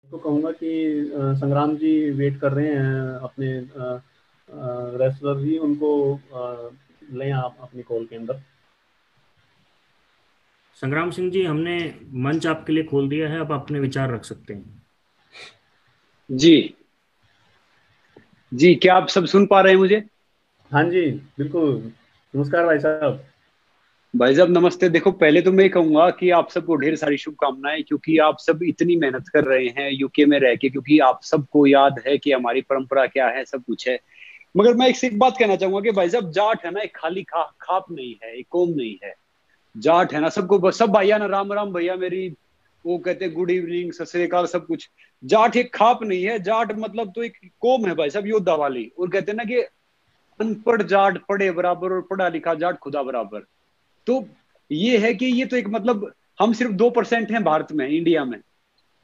तो कहूँगा कि संग्राम जी वेट कर रहे हैं अपने रेसलर जी, उनको लें आप अपनी कॉल के अंदर। संग्राम सिंह जी, हमने मंच आपके लिए खोल दिया है, अब अपने विचार रख सकते हैं। जी। जी, क्या आप सब सुन पा रहे हैं मुझे? हाँ जी, बिल्कुल। नमस्कार भाई साहब। भाई साहब नमस्ते। देखो, पहले तो मैं कहूंगा कि आप सबको ढेर सारी शुभकामनाएं, क्योंकि आप सब इतनी मेहनत कर रहे हैं यूके में रह के, क्योंकि आप सबको याद है कि हमारी परंपरा क्या है, सब कुछ है। मगर मैं एक बात कहना चाहूंगा कि भाई साहब, जाट है ना, एक खाली खाप नहीं है, एक कौम नहीं है। जाट है ना, सबको सब भैया ना, राम राम भैया मेरी, वो कहते हैं गुड इवनिंग, सत श्री अकाल, सब कुछ। जाट एक खाप नहीं है, जाट मतलब तो एक कौम है भाई साहब, योद्धा वाली। और कहते हैं ना कि अनपढ़ जाट पढ़े बराबर, और पढ़ा लिखा जाट खुदा बराबर। तो ये है कि ये तो एक मतलब, हम सिर्फ 2% हैं भारत में, इंडिया में।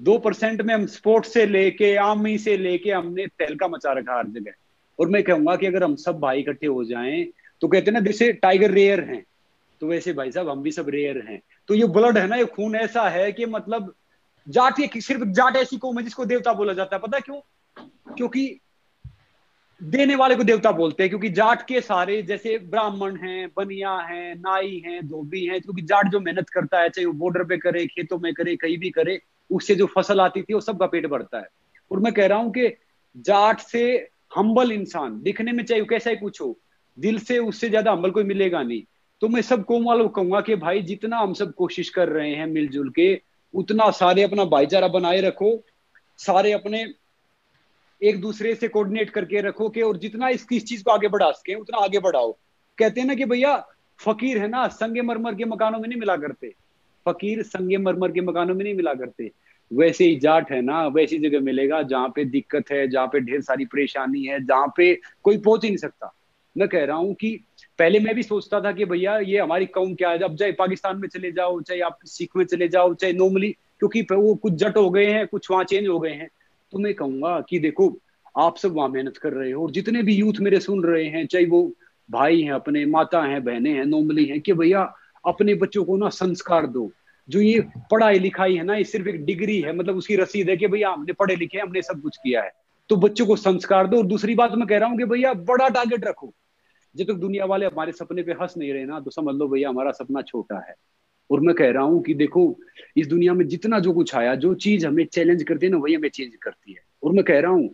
2% में हम स्पोर्ट्स से लेके आर्मी से लेके हमने तहलका मचा रखा हर जगह। और मैं कहूंगा कि अगर हम सब भाई इकट्ठे हो जाएं, तो कहते हैं ना जैसे टाइगर रेयर हैं, तो वैसे भाई साहब हम भी सब रेयर हैं। तो ये ब्लड है ना, ये खून ऐसा है कि मतलब, जाट ये सिर्फ जाट ऐसी कौम है जिसको देवता बोला जाता है। पता है क्यों? क्योंकि देने वाले को देवता बोलते हैं। क्योंकि जाट के सारे जैसे ब्राह्मण हैं, बनिया हैं, नाई हैं, धोबी हैं, क्योंकि जाट जो मेहनत करता है, चाहे वो बॉर्डर पे करे, खेतों में करे, कहीं भी करे, उससे जो फसल आती थी वो सबका पेट भरता है। और मैं कह रहा हूं कि जाट से हम्बल इंसान दिखने में, चाहे वो कैसा ही कुछ हो, दिल से उससे ज्यादा हम्बल कोई मिलेगा नहीं। तो मैं सब कौम वालों को कहूंगा कि भाई, जितना हम सब कोशिश कर रहे हैं मिलजुल के, उतना सारे अपना भाईचारा बनाए रखो। सारे अपने एक दूसरे से कोऑर्डिनेट करके रखो के, और जितना इस चीज को आगे बढ़ा सके उतना आगे बढ़ाओ। कहते हैं ना कि भैया, फकीर है ना, संगे मरमर के मकानों में नहीं मिला करते। फकीर संगे मरमर के मकानों में नहीं मिला करते। वैसे ही जाट है ना, वैसी जगह मिलेगा जहां पे दिक्कत है, जहां पे ढेर सारी परेशानी है, जहां पे कोई पहुंच ही नहीं सकता। मैं कह रहा हूं कि पहले मैं भी सोचता था कि भैया ये हमारी कौम क्या है। अब चाहे पाकिस्तान में चले जाओ, चाहे आप सिख में चले जाओ, चाहे नॉर्मली, क्योंकि वो कुछ जट हो गए हैं, कुछ वहां चेंज हो गए हैं। तो मैं कहूंगा कि देखो, आप सब वहां मेहनत कर रहे हो, और जितने भी यूथ मेरे सुन रहे हैं, चाहे वो भाई हैं अपने, माता हैं, बहनें हैं, नॉर्मली हैं, कि भैया अपने बच्चों को ना संस्कार दो। जो ये पढ़ाई लिखाई है ना, ये सिर्फ एक डिग्री है, मतलब उसकी रसीद है कि भैया हमने पढ़े लिखे, हमने सब कुछ किया है। तो बच्चों को संस्कार दो। और दूसरी बात मैं कह रहा हूँ कि भैया बड़ा टारगेट रखो। जब तक दुनिया वाले हमारे सपने पे हंस नहीं रहे ना, तो समझ लो भैया हमारा सपना छोटा है। और मैं कह रहा हूँ कि देखो, इस दुनिया में जितना जो कुछ आया, जो चीज हमें चैलेंज करती है ना, वही हमें चेंज करती है। और मैं कह रहा हूँ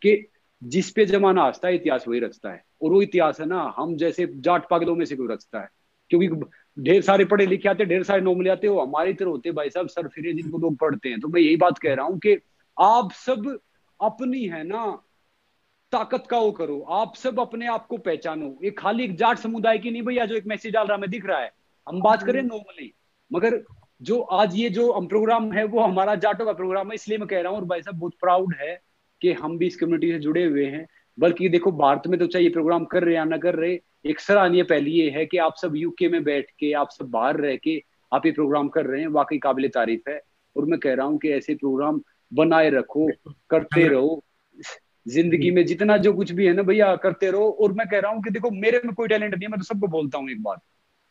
कि जिस पे जमाना हंसता है, इतिहास वही रचता है। और वो इतिहास है ना, हम जैसे जाट पागलों में से कोई रचता है। क्योंकि ढेर सारे पढ़े लिखे आते, ढेर सारे नौमले आते, वो हमारी तरह होते भाई साहब, सर फिरे जिनको लोग पढ़ते हैं। तो मैं यही बात कह रहा हूँ कि आप सब अपनी है ना ताकत का वो करो, आप सब अपने आप को पहचानो। ये खाली एक जाट समुदाय की नहीं भैया, जो एक मैसेज डाल रहा मैं दिख रहा है। हम बात करें नॉर्मली, मगर जो आज ये जो हम प्रोग्राम है, वो हमारा जाटों का प्रोग्राम है। इसलिए मैं कह रहा हूँ, और भाई साहब बहुत प्राउड है कि हम भी इस कम्युनिटी से जुड़े हुए हैं। बल्कि देखो, भारत में तो चाहे ये प्रोग्राम कर रहे या ना कर रहे, एक सराहनीय पहली ये है कि आप सब यूके में बैठ के, आप सब बाहर रह के आप ये प्रोग्राम कर रहे हैं, वाकई काबिले तारीफ है। और मैं कह रहा हूँ कि ऐसे प्रोग्राम बनाए रखो, बिल्कुल। करते संग्राम रहो। जिंदगी जी। में जितना जो कुछ भी है ना भैया, करते रहो। और मैं कह रहा हूँ कि देखो, मेरे में कोई टैलेंट नहीं है, मैं तो सबको बोलता हूँ एक बात,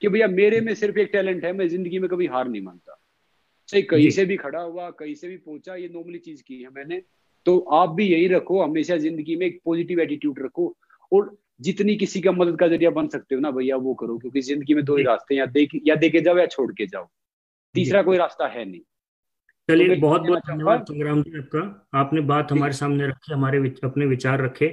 कि भैया मेरे में सिर्फ एक टैलेंट है, मैं जिंदगी में कभी हार नहीं मानता। चाहे कहीं जी। से भी खड़ा हुआ, कहीं से भी पहुंचा, ये नॉर्मली चीज की है मैंने। तो आप भी यही रखो, हमेशा जिंदगी में एक पॉजिटिव एटीट्यूड रखो। और जितनी किसी का मदद का जरिया बन सकते हो ना भैया, वो करो। क्योंकि जिंदगी में दो ही जी। रास्ते हैं, या दे के जाओ या छोड़ के जाओ। जी। तीसरा कोई रास्ता है नहीं। तो चलिए, मैं बहुत कहना बहुत चाहूंगा। धन्यवाद संग्राम जी आपका। आपने बात ठीक हमारे है। सामने रखी, अपने विचार रखे।